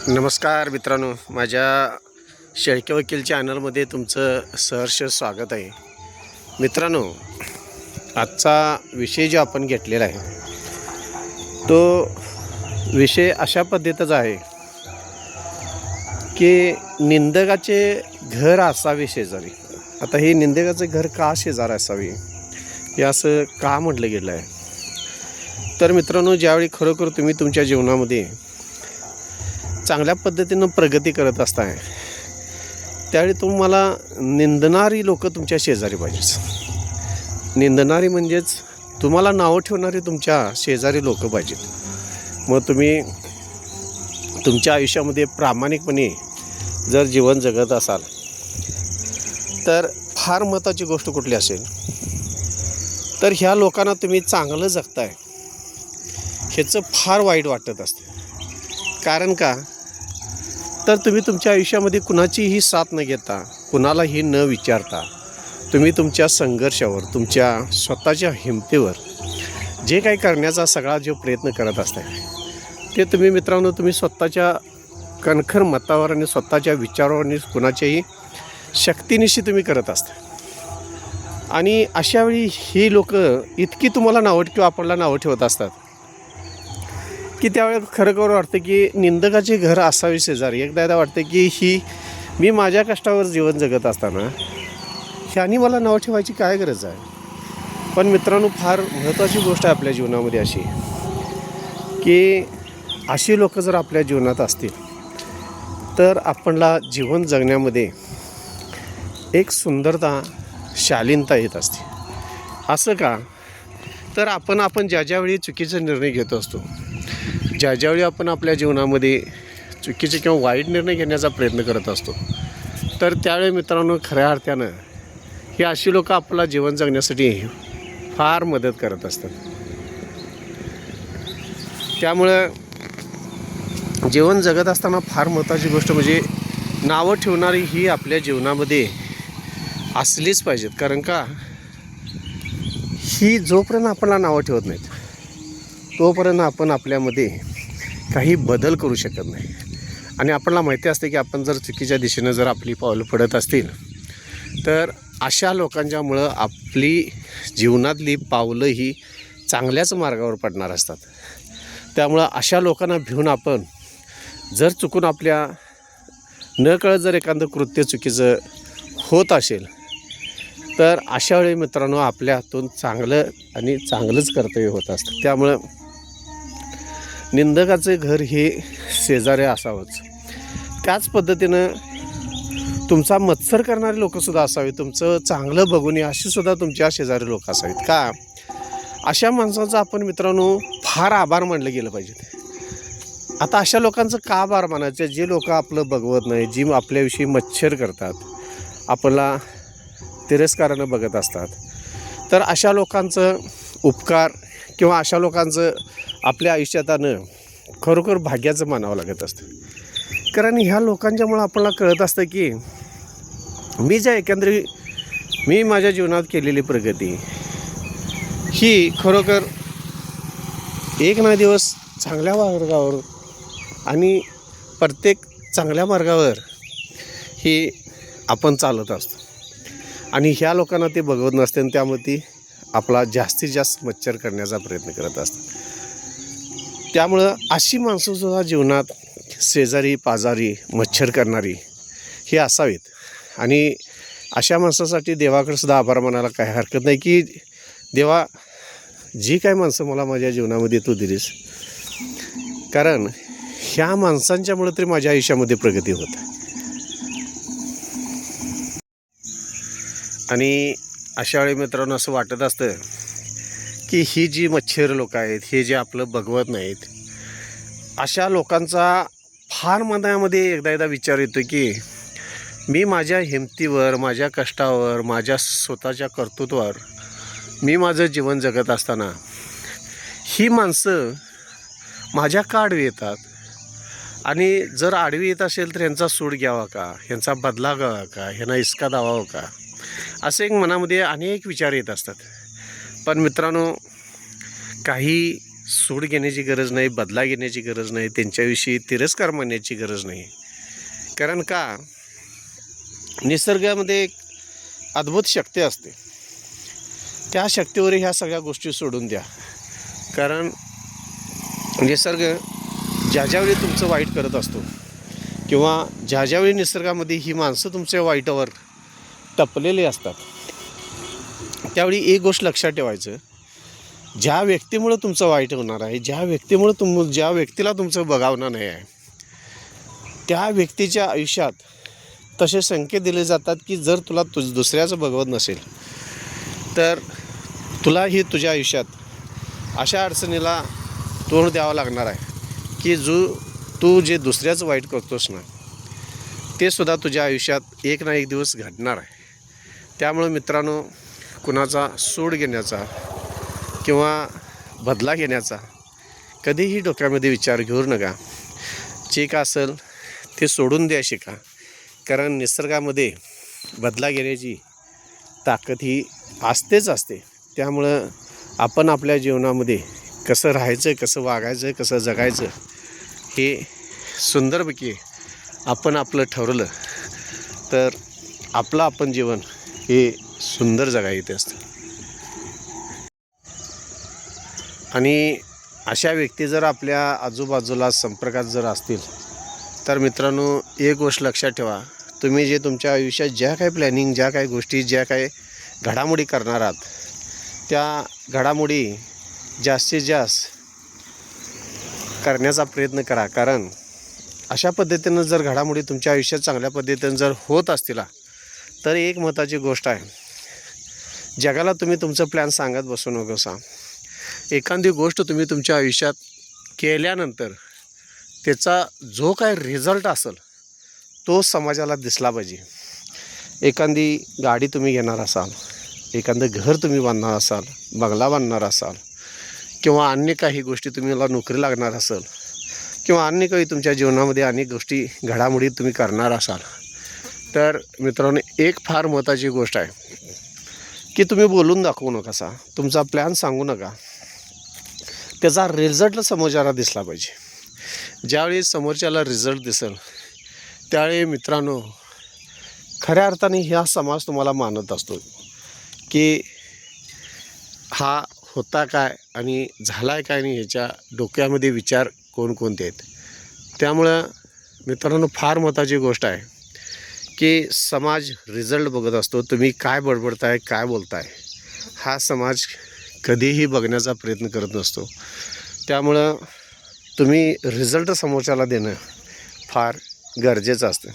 नमस्कार मित्रांनो, माझ्या शेळके वकील चॅनलमध्ये तुमचं सहर्ष स्वागत आहे. मित्रांनो, आजचा विषय जो आपण घेतलेला आहे तो विषय अशा पद्धतीचा आहे की निंदकाचे घर असावे शेजारी. आता हे निंदकाचे घर का शेजारी असावे हे असं का म्हटलं गेलं आहे. तर मित्रांनो, ज्यावेळी खरोखर तुम्ही तुमच्या जीवनामध्ये चांगल्या पद्धतीनं प्रगती करत असताय त्यावेळी तुम्हाला निंदणारी लोक तुमच्या शेजारी पाहिजेत. निंदणारी म्हणजेच तुम्हाला नावं ठेवणारी तुमच्या शेजारी लोक पाहिजेत. मग तुम्ही तुमच्या आयुष्यामध्ये प्रामाणिकपणे जर जीवन जगत असाल तर फार महत्त्वाची गोष्ट कुठली असेल तर ह्या लोकांना तुम्ही चांगलं जगताय ह्याचं फार वाईट वाटत असते. कारण का तर तुम्ही तुमच्या आयुष्यामध्ये कुणाचीही साथ न घेता, कुणालाही न विचारता तुम्ही तुमच्या संघर्षावर, तुमच्या स्वतःच्या हिमतीवर जे काही करण्याचा सगळा जो प्रयत्न करत असताय ते तुम्ही मित्रांनो तुम्ही स्वतःच्या कणखर मतावर आणि स्वतःच्या विचारावर आणि कुणाच्याही शक्तीनिशी तुम्ही करत असता. आणि अशावेळी ही लोक इतकी तुम्हाला नावं किंवा आपल्याला नावं ठेवत असतात की त्यावेळेस खरोखर वाटतं की निंदकाचे घर असावे शेजारी. एकदा वाटतं की मी माझ्या कष्टावर जीवन जगत असताना ह्यानी मला नाव ठेवायची काय गरज आहे. पण मित्रांनो, फार महत्त्वाची गोष्ट आहे आपल्या जीवनामध्ये अशी की अशी लोक जर आपल्या जीवनात असतील तर आपल्याला जीवन जगण्यामध्ये एक सुंदरता, शालीनता येत असते. असं का तर आपण ज्यावेळी चुकीचा निर्णय घेत असतो, ज्यावेळी आपण आपल्या जीवनामध्ये चुकीचे किंवा वाईट निर्णय घेण्याचा प्रयत्न करत असतो तर त्यावेळी मित्रांनो खऱ्या अर्थानं ही अशी लोक आपल्याला जीवन जगण्यासाठी फार मदत करत असतात. त्यामुळं जीवन जगत असताना फार महत्त्वाची गोष्ट म्हणजे नावं ठेवणारी ही आपल्या जीवनामध्ये असलीच पाहिजेत. कारण का ही जोपर्यंत आपल्याला नावं ठेवत नाहीत तोपर्यंत आपण आपल्यामध्ये काही बदल करू शकत नाही. आणि आपल्याला माहिती असते की आपण जर चुकीच्या दिशेनं जर आपली पावलं पडत असतील तर अशा लोकांच्यामुळं आपली जीवनातली पावलं ही चांगल्याच मार्गावर पडणार असतात. त्यामुळं अशा लोकांना भिवून आपण जर चुकून आपल्या नकळत जर एखादं कृत्य चुकीचं होत असेल तर अशा वेळी मित्रांनो आपल्या हातून चांगलं आणि चांगलंच कर्तव्य होत असतं. त्यामुळं निंदकाचे घर हे शेजारी असावंच. त्याच पद्धतीनं तुमचा मत्सर करणारे लोकंसुद्धा असावे, तुमचं चांगलं बघून अशीसुद्धा तुमच्या शेजारी लोक असावेत. का अशा माणसाचा आपण मित्रांनो फार आभार मानलं गेलं पाहिजे. आता अशा लोकांचं का आभार मानायचं जे लोक आपलं बघवत नाही, जी आपल्याविषयी मच्छर करतात, आपल्याला तिरस्कारानं बघत असतात, तर अशा लोकांचं उपकार किंवा अशा लोकांचं आपल्या आयुष्यातानं खरोखर भाग्याचं मानावं लागत असतं. कारण ह्या लोकांच्यामुळं आपल्याला कळत असतं की मी माझ्या जीवनात केलेली प्रगती ही खरोखर एक ना दिवस चांगल्या मार्गावर आणि प्रत्येक चांगल्या मार्गावर ही आपण चालत असतो. आणि ह्या लोकांना ते बघवत नसते आणि त्यामुळे ती आपला जास्तीत जास्त मच्छर करण्याचा प्रयत्न करत असतात. त्यामुळं अशी माणसंसुद्धा जीवनात शेजारी पाजारी मच्छर करणारी ही असावीत. आणि अशा माणसासाठी देवाकडे सुद्धा आभार मानायला काही हरकत नाही की देवा, जी काही माणसं मला माझ्या जीवनामध्ये तू दिलीस, कारण ह्या माणसांच्यामुळे तरी माझ्या आयुष्यामध्ये प्रगती होत. आणि अशा वेळी मित्रांनो असं वाटत असतं की ही जी मच्छर लोक आहेत, हे जे आपलं बघवत नाहीत, अशा लोकांचा फार मनामध्ये एकदा विचार येतो की मी माझ्या हिमतीवर, माझ्या कष्टावर, माझ्या स्वतःच्या कर्तृत्वावर मी माझं जीवन जगत असताना ही माणसं माझ्या का आडवी येतात. आणि जर आडवी येत असेल तर ह्यांचा सूड घ्यावा का, ह्यांचा बदला घ्यावा का, ह्यांना इसका दावावा का, असे एक मनामध्ये अनेक विचार येत असतात. पण मित्रांनो, काही सूड घेण्याची गरज नाही, बदला घेण्याची गरज नाही, त्यांच्याविषयी तिरस्कार मानण्याची गरज नाही. कारण का, निसर्गामध्ये एक अद्भुत शक्ती असते. त्या शक्तीवर ह्या सगळ्या गोष्टी सोडून द्या. कारण निसर्ग ज्यावेळी तुमचं वाईट करत असतो किंवा ज्यावेळी निसर्गामध्ये ही माणसं तुमच्या वाईटावर टपलेली असतात, त्यावेळी एक गोष्ट लक्षात ठेवायचं, ज्या व्यक्तीमुळं तुमचं वाईट होणार आहे, ज्या व्यक्तीला तुमचं बघावणार नाही आहे, त्या व्यक्तीच्या आयुष्यात तसे संकेत दिले जातात की जर तुला दुसऱ्याचं बघवत नसेल तर तुलाही तुझ्या आयुष्यात अशा अडचणीला तोंड द्यावं लागणार आहे की तू जे दुसऱ्याचं वाईट करतोस ना, ते सुद्धा तुझ्या आयुष्यात एक ना एक दिवस घडणार आहे. त्यामुळे मित्रांनो, कुणाचा सूड घेण्याचा किंवा बदला घेण्याचा कधीही डोक्यामध्ये विचार घेऊ नका. जे का असेल ते सोडून द्या शिका. कारण निसर्गामध्ये बदला घेण्याची ताकद ही असतेच असते. त्यामुळं आपण आपल्या जीवनामध्ये कसं राहायचं, कसं वागायचं, कसं जगायचं हे सुंदरपैकी आपण आपलं ठरवलं तर आपण जीवन हे सुंदर जगायचं असतं. आणि अशा व्यक्ती जर आपल्या आजूबाजूला संपर्कात जर असतील तर मित्रांनो, एक गोष्ट लक्षात ठेवा, तुम्ही जे तुमच्या आयुष्यात ज्या काही प्लॅनिंग, ज्या काही गोष्टी, ज्या काही घडामोडी करणार आहात, त्या घडामोडी जास्तीत जास्त करण्याचा प्रयत्न करा. कारण अशा पद्धतीनं जर घडामोडी तुमच्या आयुष्यात चांगल्या पद्धतीनं जर होत असतील तर एक महत्त्वाची गोष्ट आहे, जगाला तुम्ही तुमचं प्लॅन सांगत बसू नकोसा. एखादी गोष्ट तुम्ही तुमच्या आयुष्यात केल्यानंतर त्याचा जो काय रिझल्ट असेल तो समाजाला दिसला पाहिजे. एखादी गाडी तुम्ही घेणार असाल, एखादं घर तुम्ही बांधणार असाल, बंगला बांधणार असाल, किंवा अन्य काही गोष्टी तुम्हाला नोकरी लागणार असेल, किंवा अन्य काही तुमच्या जीवनामध्ये अनेक गोष्टी घडामोडी तुम्ही करणार असाल, तर मित्रांनो, एक फार महत्त्वाची गोष्ट आहे की तुम्ही बोलून दाखवू नका, तुमचा प्लॅन सांगू नका, त्याचा रिझल्ट समोरच्याला दिसला पाहिजे. ज्यावेळी समोरच्याला रिझल्ट दिसेल त्यावेळी मित्रांनो, खऱ्या अर्थाने हा समाज तुम्हाला मानत असतो की हा होता काय आणि झाला आहे काय, आणि ह्याच्या डोक्यामध्ये विचार कोणकोणते आहेत. त्यामुळं मित्रांनो, फार महत्त्वाची गोष्ट आहे की समाज रिझल्ट बघत असतो. तुम्ही काय बडबडताय, काय बोलताय, हा समाज कधीही बघण्याचा प्रयत्न करत नसतो. त्यामुळं तुम्ही रिझल्ट समोरच्याला देणं फार गरजेचं असतं.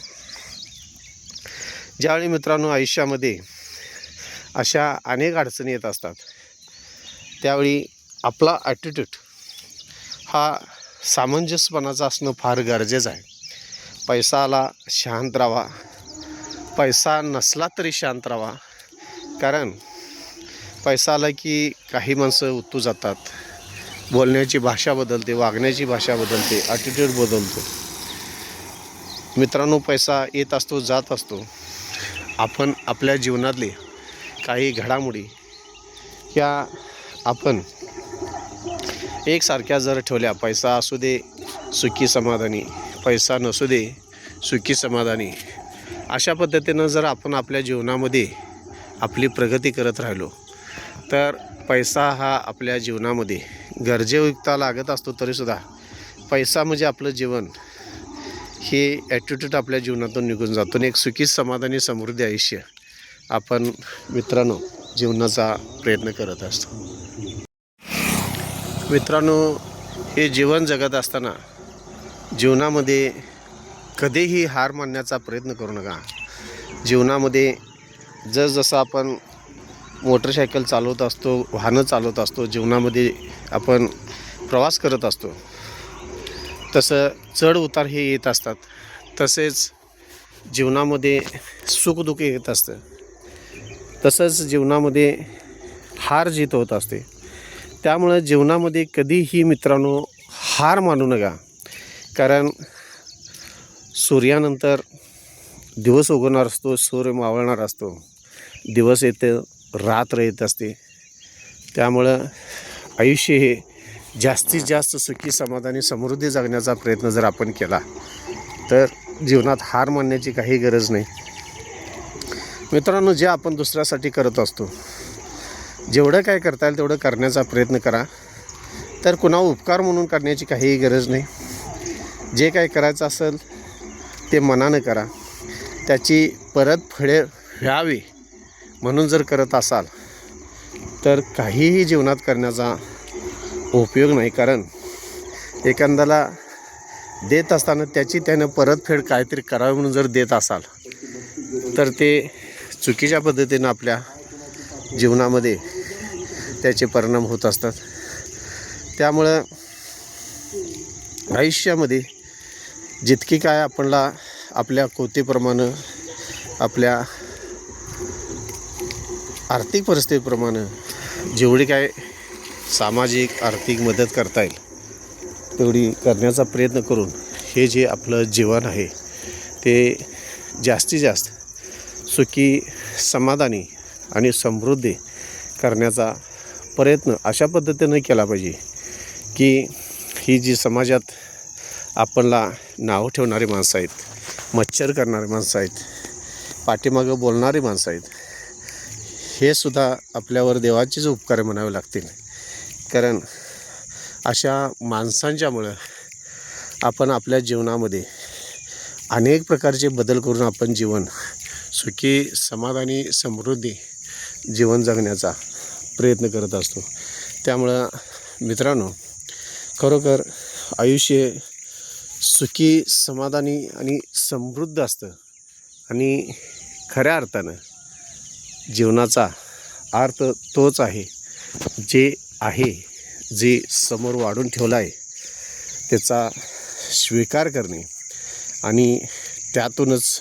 ज्यावेळी मित्रांनो आयुष्यामध्ये अशा अनेक अडचणी येत असतात, त्यावेळी आपला ॲटिट्यूड हा सामंजस्यपणाचा असणं फार गरजेचं आहे. पैसा आला शांत राहा, पैसा नसला तरी शांत राहा. कारण पैसा आला की काही माणसं उतू जातात, बोलण्याची भाषा बदलते, वागण्याची भाषा बदलते, ॲटिट्यूड बदलतो. मित्रांनो, पैसा येत असतो, जात असतो. आपण आपल्या जीवनातले काही घडामोडी या आपण एकसारख्या जर ठेवल्या, पैसा असू दे सुखी समाधानी, पैसा नसू दे सुखी समाधानी, अशा पद्धतीनं जर आपण आपल्या जीवनामध्ये आपली प्रगती करत राहिलो तर पैसा हा आपल्या जीवनामध्ये गरजेयुक्त लागत असतो. तरीसुद्धा पैसा म्हणजे आपलं जीवन हे ॲटिट्यूड आपल्या जीवनातून निघून जातो आणि एक सुखी समाधानी समृद्धी आयुष्य आपण मित्रांनो जीवनाचा प्रयत्न करत असतो. मित्रांनो, हे जीवन जगत असताना जीवनामध्ये कधीही हार मानण्याचा प्रयत्न करू नका. जीवनामध्ये जसं आपण मोटरसायकल चालवत असतो, वाहनं चालवत असतो, जीवनामध्ये आपण प्रवास करत असतो, तसं चढ उतार हे येत असतात. तसेच जीवनामध्ये सुखदुःख येत असतं. तसंच जीवनामध्ये हार जीत होत असते. त्यामुळं जीवनामध्ये कधीही मित्रांनो हार मानू नका. कारण सूर्यानंतर दिवस उगवणार असतो, सूर्य मावळणार असतो, दिवस येते, रात्र येत असते. त्यामुळं आयुष्य हे जास्तीत जास्त सुखी समाधानी समृद्धी जगण्याचा प्रयत्न जर आपण केला तर जीवनात हार मानण्याची काही गरज नाही. मित्रांनो, जे आपण दुसऱ्यासाठी करत असतो, जेवढं काय करता येईल तेवढं करण्याचा प्रयत्न करा. तर कुणा उपकार म्हणून करण्याची काहीही गरज नाही. जे काय करायचं असेल ते मनानं करा. त्याची परतफेड व्हावी म्हणून जर करत असाल तर काहीही जीवनात करण्याचा उपयोग नाही. कारण एखाद्याला देत असताना त्याची त्यानं परतफेड काहीतरी करावी म्हणून जर देत असाल तर ते चुकीच्या पद्धतीनं आपल्या जीवनामध्ये त्याचे परिणाम होत असतात. त्यामुळं आयुष्यामध्ये जितकी काय आपणला आपल्या कोतीप्रमाणे, आपल्या आर्थिक परिस्थितीप्रमाणे जेवढी काय सामाजिक आर्थिक मदत करता येईल तेवढी करण्याचा प्रयत्न करून हे जे आपलं जीवन आहे ते जास्तीत जास्त सुखी समाधानी आणि समृद्धी करण्याचा प्रयत्न अशा पद्धतीनं केला पाहिजे की ही जी समाजात आपणला नाव ठेवणारी माणसं आहेत, मच्छर करणारी माणसं आहेत, पाठीमागं बोलणारी माणसं आहेत, हे सुद्धा आपल्यावर देवाचेच उपकार म्हणावे लागतील. कारण अशा माणसांच्यामुळं आपण आपल्या जीवनामध्ये अनेक प्रकारचे बदल करून आपण जीवन सुखी समाधानी समृद्धी जीवन जगण्याचा प्रयत्न करत असतो. त्यामुळं मित्रांनो, खरोखर आयुष्य सुखी समाधानी आणि समृद्ध असतं. आणि खऱ्या अर्थानं जीवनाचा अर्थ तोच आहे, जे समोर वाढून ठेवला आहे त्याचा स्वीकार करणे आणि त्यातूनच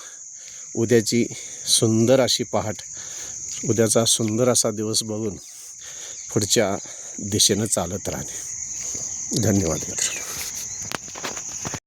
उद्याची सुंदर अशी पहाट, उद्याचा सुंदर असा दिवस बघून पुढच्या दिशेनं चालत राहणे. धन्यवाद मित्र.